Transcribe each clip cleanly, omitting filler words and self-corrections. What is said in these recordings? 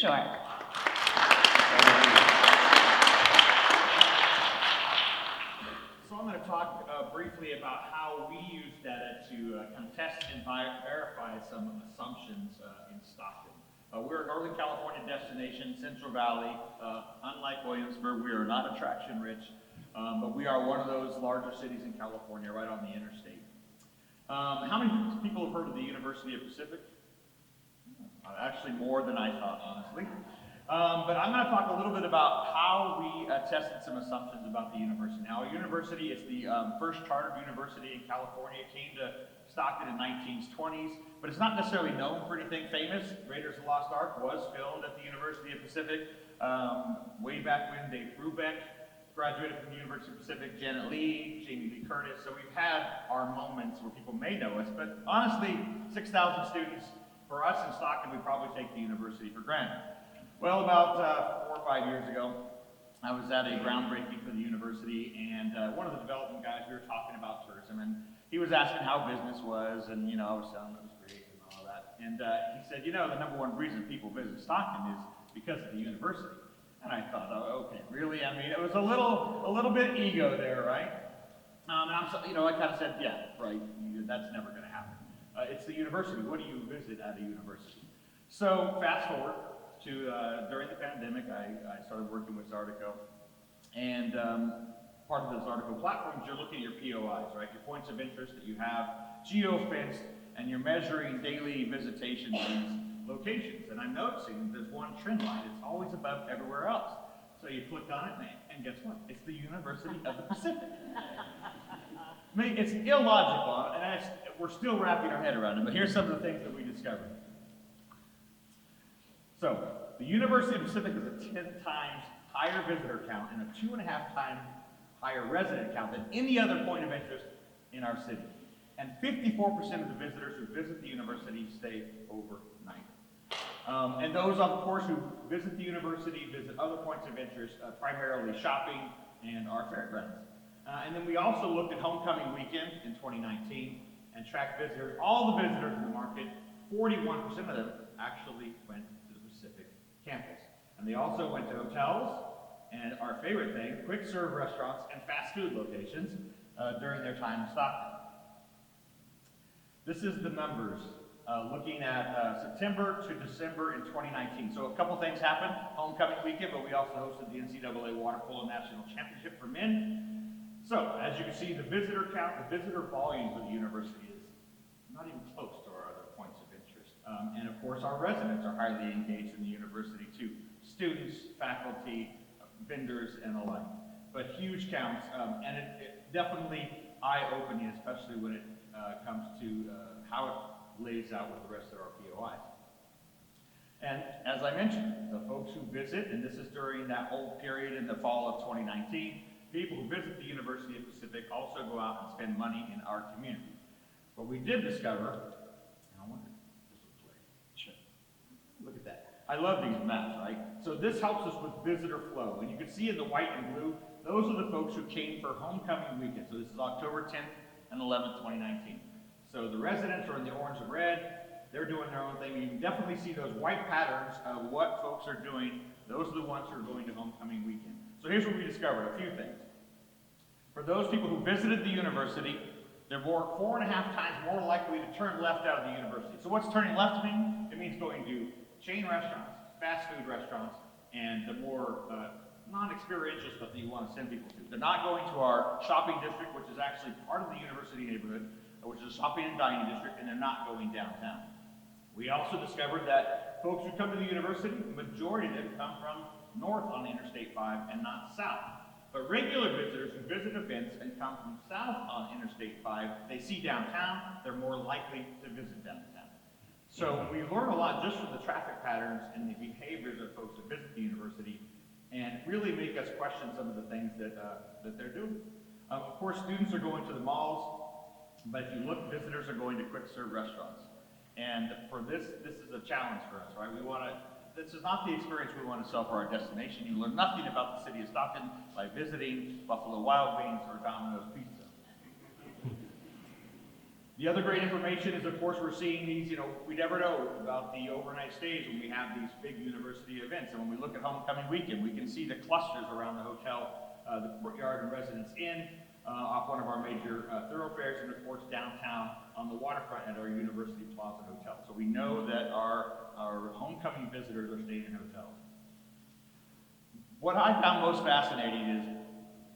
Sure. So I'm going to talk briefly about how we use data to kind of test and verify some assumptions in Stockton. We're a Northern California destination, Central Valley. Unlike Williamsburg, we are not attraction rich, but we are one of those larger cities in California right on the interstate. How many people have heard of the University of Pacific? Actually more than I thought, honestly. But I'm going to talk a little bit about how we tested some assumptions about the university. Now, a university is the first chartered university in California. It came to Stockton in the 1920s, but it's not necessarily known for anything famous. Raiders of the Lost Ark was filmed at the University of Pacific way back when. Dave Brubeck graduated from the University of Pacific, Janet Leigh, Jamie Lee Curtis. So we've had our moments where people may know us, but honestly, 6,000 students. For us in Stockton, we probably take the university for granted. Well, about 4 or 5 years ago, I was at a groundbreaking for the university, and one of the development guys, we were talking about tourism, and he was asking how business was, and I was telling him it was great and all that. And he said, the number one reason people visit Stockton is because of the university. And I thought, oh, okay, really? I mean, it was a little bit ego there, right? And I kind of said, yeah, right, that's never going to happen. It's the university. What do you visit at a university? So fast forward to during the pandemic, I started working with Zartico. And part of the Zartico platform is you're looking at your POIs, right? Your points of interest that you have geo-fenced, and you're measuring daily visitation to these locations. And I'm noticing there's one trend line. It's always above everywhere else. So you click on it, and guess what? It's the University of the Pacific. I mean, it's illogical, and we're still wrapping our head around it, but here's some of the things that we discovered. So, the University of the Pacific is a 10 times higher visitor count and a 2.5 times higher resident count than any other point of interest in our city. And 54% of the visitors who visit the university stay overnight. And those, of course, who visit the university visit other points of interest, primarily shopping and our fairgrounds. And then we also looked at homecoming weekend in 2019 and tracked visitors. All the visitors in the market, 41% of them actually went to the Pacific campus. And they also went to hotels and our favorite thing, quick serve restaurants and fast food locations during their time in Stockton. This is the numbers looking at September to December in 2019. So a couple things happened, homecoming weekend, but we also hosted the NCAA Water Polo National Championship for men. So, as you can see, the visitor count, the visitor volume for the university is not even close to our other points of interest. And of course, our residents are highly engaged in the university too. Students, faculty, vendors, and the like. But huge counts, and it definitely eye-opening, especially when it comes to how it lays out with the rest of our POIs. And as I mentioned, the folks who visit, and this is during that whole period in the fall of 2019, people who visit the University of Pacific also go out and spend money in our community. But we did discover, and I wonder if this will play. Sure. Look at that. I love these maps, right? So this helps us with visitor flow. And you can see in the white and blue, those are the folks who came for homecoming weekend. So this is October 10th and 11th, 2019. So the residents are in the orange and red. They're doing their own thing. You can definitely see those white patterns of what folks are doing. Those are the ones who are going to homecoming weekend. So here's what we discovered, a few things. For those people who visited the university, they're 4.5 times more likely to turn left out of the university. So what's turning left mean? It means going to chain restaurants, fast food restaurants, and the more non-experiential stuff that you want to send people to. They're not going to our shopping district, which is actually part of the university neighborhood, which is a shopping and dining district, and they're not going downtown. We also discovered that folks who come to the university, the majority of them come from north on Interstate 5 and not south. But regular visitors who visit events and come from south on Interstate 5, they see downtown, they're more likely to visit downtown. So we learn a lot just from the traffic patterns and the behaviors of folks who visit the university and really make us question some of the things that they're doing. Of course, students are going to the malls, but if you look, visitors are going to quick serve restaurants. And for this is a challenge for us, right? This is not the experience we want to sell for our destination. You learn nothing about the city of Stockton by visiting Buffalo Wild Wings or Domino's Pizza. The other great information is, of course, we're seeing these, we never know about the overnight stays when we have these big university events. And when we look at homecoming weekend, we can see the clusters around the hotel, the Courtyard and Residence Inn, off one of our major thoroughfares, and of course downtown on the waterfront at our University Plaza Hotel. So we know that our homecoming visitors are staying in hotels. What I found most fascinating is,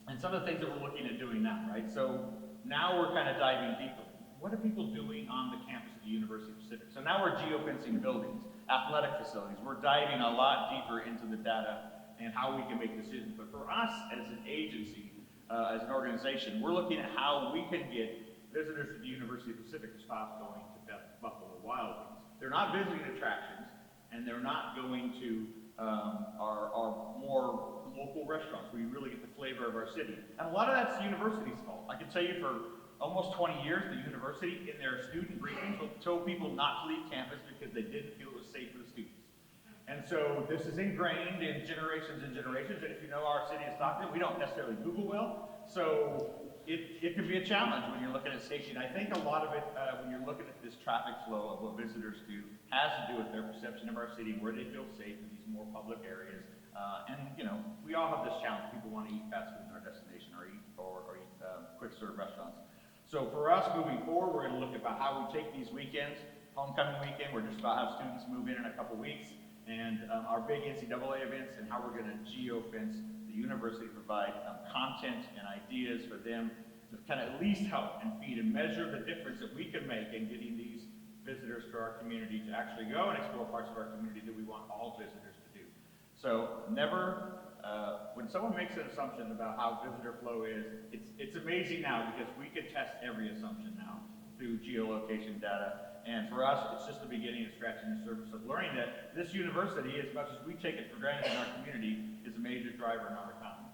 and some of the things that we're looking at doing now, right? So now we're kind of diving deeper. What are people doing on the campus of the University of Pacific? So now we're geofencing buildings, athletic facilities. We're diving a lot deeper into the data and how we can make decisions. But for us as an agency, as an organization, we're looking at how we can get visitors to the University of Pacific to stop going to Buffalo Wild Wings. They're not visiting attractions, and they're not going to our more local restaurants where you really get the flavor of our city. And a lot of that's the university's fault. I can tell you for almost 20 years, the university in their student briefings will tell people not to leave campus because they didn't feel it was safe for the students. And so this is ingrained in generations and generations, and if you know our city of Stockton, we don't necessarily Google well, so it can be a challenge when you're looking at safety. And I think a lot of it, when you're looking at this traffic flow of what visitors do, has to do with their perception of our city, where they feel safe in these more public areas. And we all have this challenge. People want to eat fast food in our destination or eat quick serve restaurants. So for us moving forward, we're going to look about how we take these weekends. Homecoming weekend, we're just about to have students move in a couple weeks, and our big NCAA events, and how we're going to geofence the university, provide content and ideas for them to kind of at least help and feed and measure the difference that we can make in getting these visitors to our community to actually go and explore parts of our community that we want all visitors to do. So never, when someone makes an assumption about how visitor flow is, it's amazing now because we can test every assumption now through geolocation data. And for us, it's just the beginning of scratching the surface of learning that this university, as much as we take it for granted in our community, is a major driver in our economy.